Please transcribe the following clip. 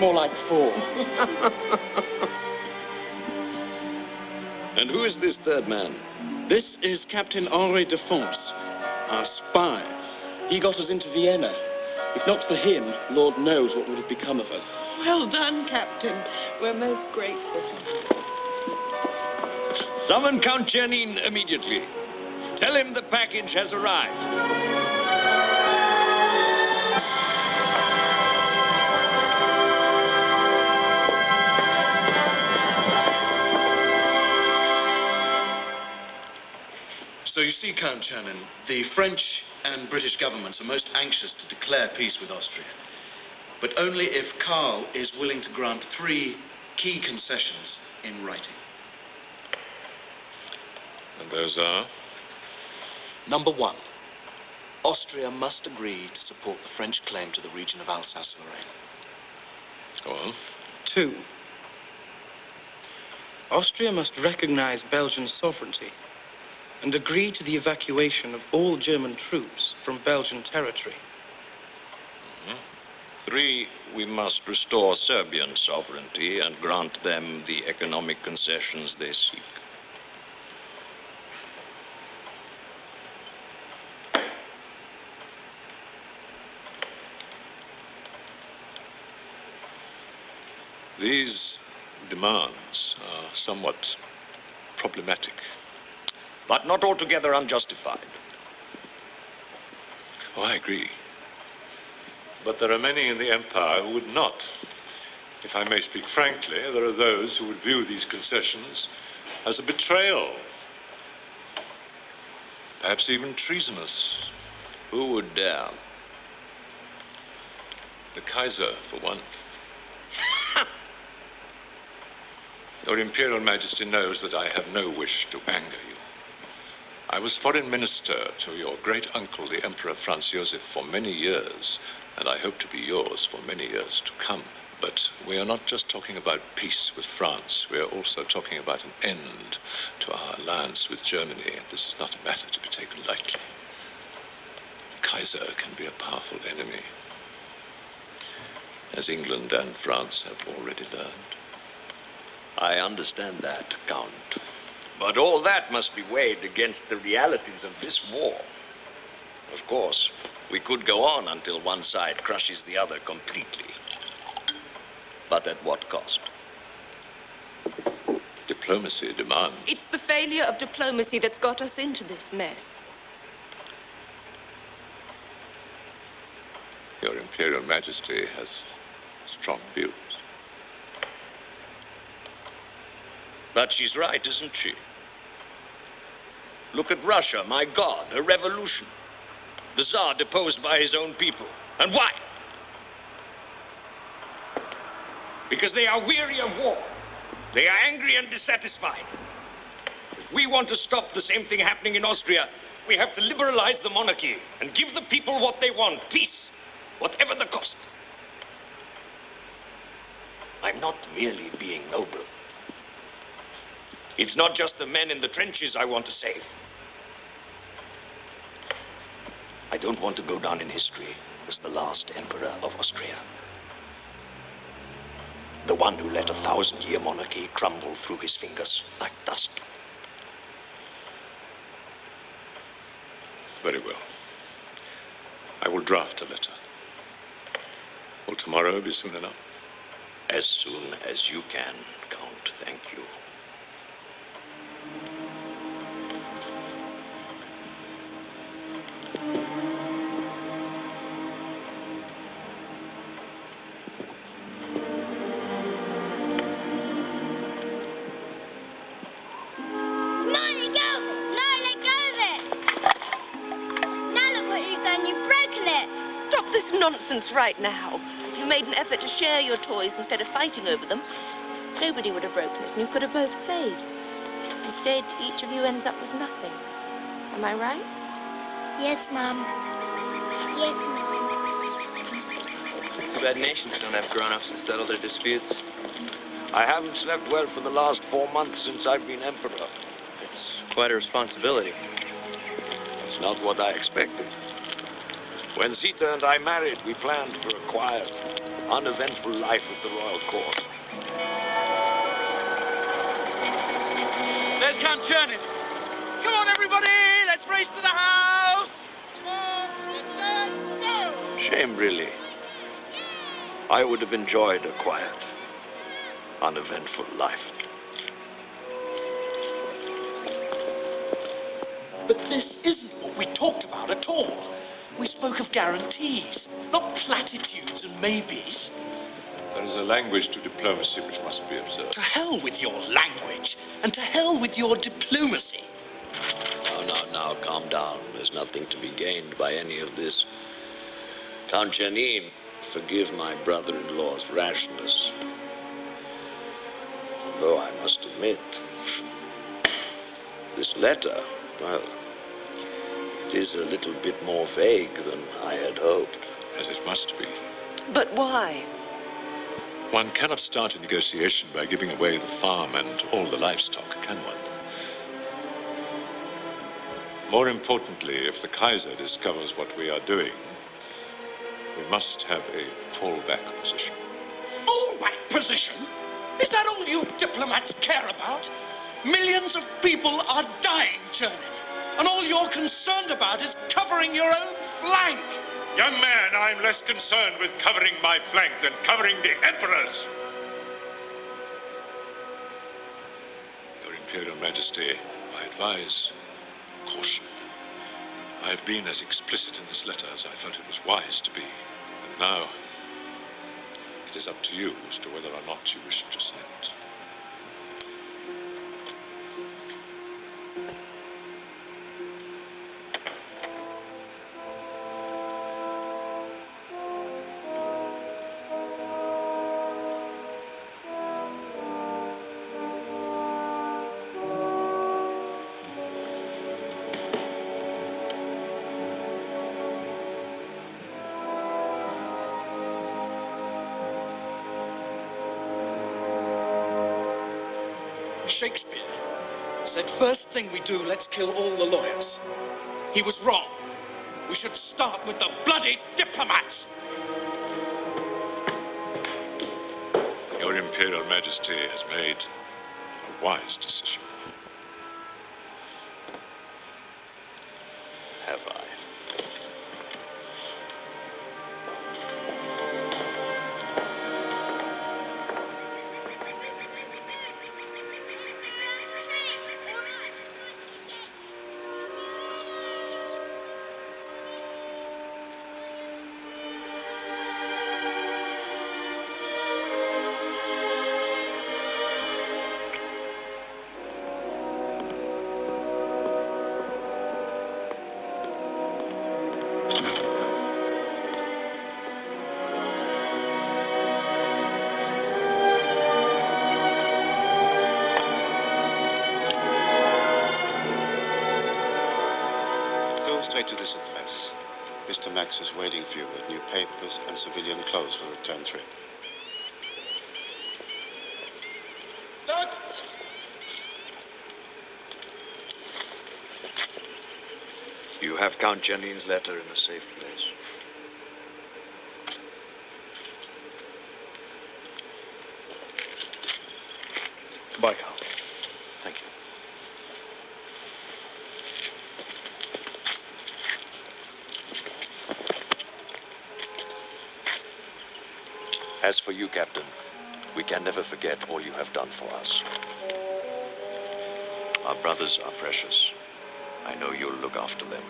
more like 4. And who is this third man? This is Captain Henri de Fonce, our spy. He got us into Vienna. If not for him, Lord knows what would have become of us. Well done, Captain. We're most grateful. Summon Count Czernin immediately. Tell him the package has arrived. So you see, Count Czernin, the French and British governments are most anxious to declare peace with Austria, but only if Karl is willing to grant 3 key concessions in writing. And those are? Number 1, Austria must agree to support the French claim to the region of Alsace-Lorraine. Go on. 2, Austria must recognize Belgian sovereignty and agree to the evacuation of all German troops from Belgian territory. 3, we must restore Serbian sovereignty and grant them the economic concessions they seek. These demands are somewhat problematic, but not altogether unjustified. Oh, I agree. But there are many in the Empire who would not. If I may speak frankly, there are those who would view these concessions as a betrayal. Perhaps even treasonous. Who would dare? The Kaiser, for one. Your Imperial Majesty knows that I have no wish to anger you. I was foreign minister to your great uncle, the Emperor Franz Joseph, for many years, and I hope to be yours for many years to come. But we are not just talking about peace with France. We are also talking about an end to our alliance with Germany, and this is not a matter to be taken lightly. The Kaiser can be a powerful enemy, as England and France have already learned. I understand that, Count. But all that must be weighed against the realities of this war. Of course, we could go on until one side crushes the other completely. But at what cost? Diplomacy demands. It's the failure of diplomacy that's got us into this mess. Your Imperial Majesty has strong views. But she's right, isn't she? Look at Russia, my God, a revolution. The Tsar deposed by his own people. And why? Because they are weary of war. They are angry and dissatisfied. If we want to stop the same thing happening in Austria, we have to liberalize the monarchy and give the people what they want, peace, whatever the cost. I'm not merely being noble. It's not just the men in the trenches I want to save. I don't want to go down in history as the last emperor of Austria. The one who let a 1,000-year monarchy crumble through his fingers like dust. Very well. I will draft a letter. Will tomorrow be soon enough? As soon as you can, Count. Thank you. Right now. You made an effort to share your toys instead of fighting over them. Nobody would have broken it, and you could have both played. Instead, each of you ends up with nothing. Am I right? Yes, Mom. Yes, Mom. Too bad nations don't have grown-ups to settle their disputes. I haven't slept well for the last 4 months since I've been emperor. It's quite a responsibility. It's not what I expected. When Zita and I married, we planned for a quiet, uneventful life of the royal court. There's Count Chernin. Come on, everybody! Let's race to the house! Shame, really. I would have enjoyed a quiet, uneventful life. But this isn't what we talked about at all. We spoke of guarantees, not platitudes and maybes. There is a language to diplomacy which must be observed. To hell with your language, and to hell with your diplomacy. Now, calm down. There's nothing to be gained by any of this. Count Janin, forgive my brother-in-law's rashness. Although I must admit, this letter, well, it is a little bit more vague than I had hoped. As it must be. But why? One cannot start a negotiation by giving away the farm and all the livestock, can one? More importantly, if the Kaiser discovers what we are doing, we must have a fallback position. Fallback position? Is that all you diplomats care about? Millions of people are dying, Chernin, and all you're concerned about is covering your own flank. Young man, I'm less concerned with covering my flank than covering the Emperor's. Your Imperial Majesty, I advise caution. I have been as explicit in this letter as I felt it was wise to be. And now, it is up to you as to whether or not you wish to send. Shakespeare said, first thing we do, let's kill all the lawyers. He was wrong. We should start with the bloody diplomats. Your Imperial Majesty has made a wise decision. Have I? Straight to this address. Mr. Max is waiting for you with new papers and civilian clothes for the return trip. Doug! You have Count Janin's letter in a safe place. Goodbye, Count. Thank you. As for you, Captain, we can never forget all you have done for us. Our brothers are precious. I know you'll look after them.